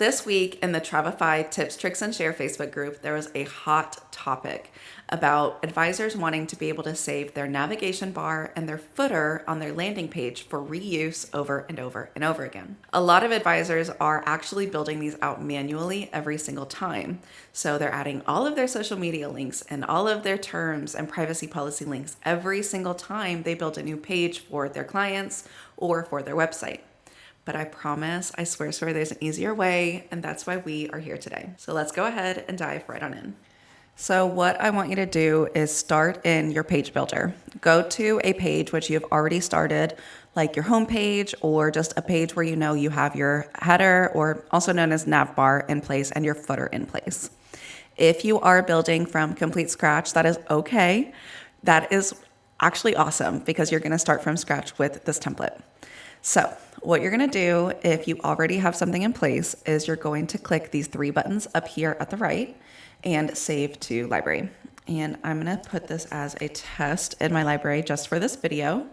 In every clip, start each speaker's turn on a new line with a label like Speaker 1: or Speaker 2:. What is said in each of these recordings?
Speaker 1: This week in the Travefy Tips, Tricks, and Share Facebook group, there was a hot topic about advisors wanting to be able to save their navigation bar and their footer on their landing page for reuse over and over and over again. A lot of advisors are actually building these out manually every single time. So they're adding all of their social media links and all of their terms and privacy policy links every single time they build a new page for their clients or for their website. But I promise, I swear, there's an easier way, and that's why we are here today. So let's go ahead and dive right on in. So what I want you to do is start in your page builder. Go to a page which you've already started, like your home page or just a page where you know you have your header, or also known as Navbar, in place and your footer in place. If you are building from complete scratch, that is okay. That is actually awesome because you're gonna start from scratch with this template. So what you're gonna do if you already have something in place is you're going to click these three buttons up here at the right and save to library. And I'm gonna put this as a test in my library just for this video.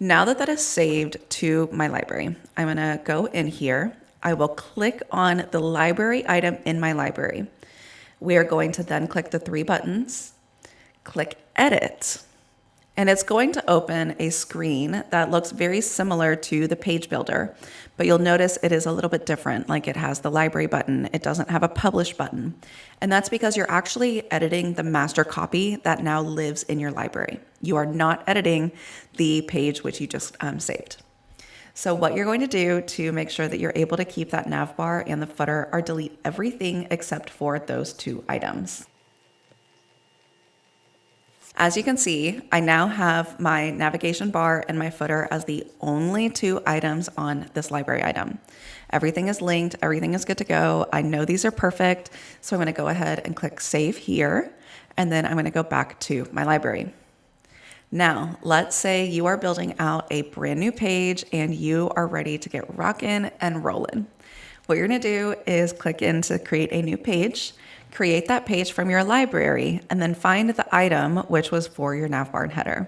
Speaker 1: Now that that is saved to my library, I'm gonna go in here. I will click on the library item in my library. We are going to then click the three buttons, click edit. And it's going to open a screen that looks very similar to the page builder, but you'll notice it is a little bit different. Like it has the library button, it doesn't have a publish button. And that's because you're actually editing the master copy that now lives in your library. You are not editing the page which you just saved. So what you're going to do to make sure that you're able to keep that nav bar and the footer are delete everything except for those two items. As you can see, I now have my navigation bar and my footer as the only two items on this library item. Everything is linked, everything is good to go. I know these are perfect, so I'm gonna go ahead and click save here, and then I'm gonna go back to my library. Now, let's say you are building out a brand new page and you are ready to get rockin' and rollin'. What you're gonna do is click into create a new page, create that page from your library, and then find the item which was for your navbar and header.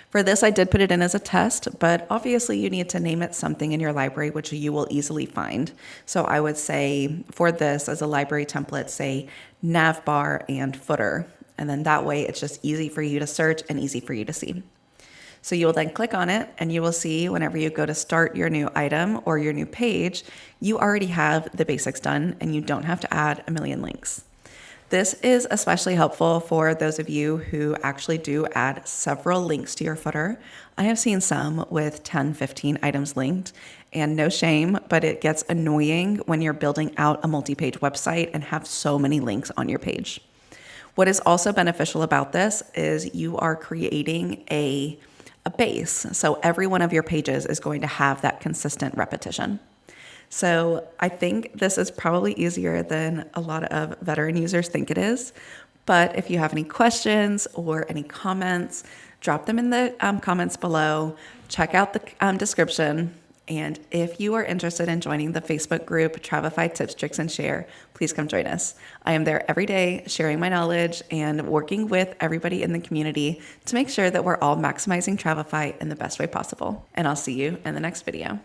Speaker 1: For this, I did put it in as a test, but obviously you need to name it something in your library which you will easily find. So I would say for this as a library template, say navbar and footer. And then that way it's just easy for you to search and easy for you to see. So you will then click on it and you will see whenever you go to start your new item or your new page, you already have the basics done and you don't have to add a million links. This is especially helpful for those of you who actually do add several links to your footer. I have seen some with 10, 15 items linked, and no shame, but it gets annoying when you're building out a multi-page website and have so many links on your page. What is also beneficial about this is you are creating a base. So every one of your pages is going to have that consistent repetition. So I think this is probably easier than a lot of veteran users think it is. But if you have any questions or any comments, drop them in the comments below. Check out the description. And if you are interested in joining the Facebook group, Travefy Tips, Tricks, and Share, please come join us. I am there every day sharing my knowledge and working with everybody in the community to make sure that we're all maximizing Travefy in the best way possible. And I'll see you in the next video.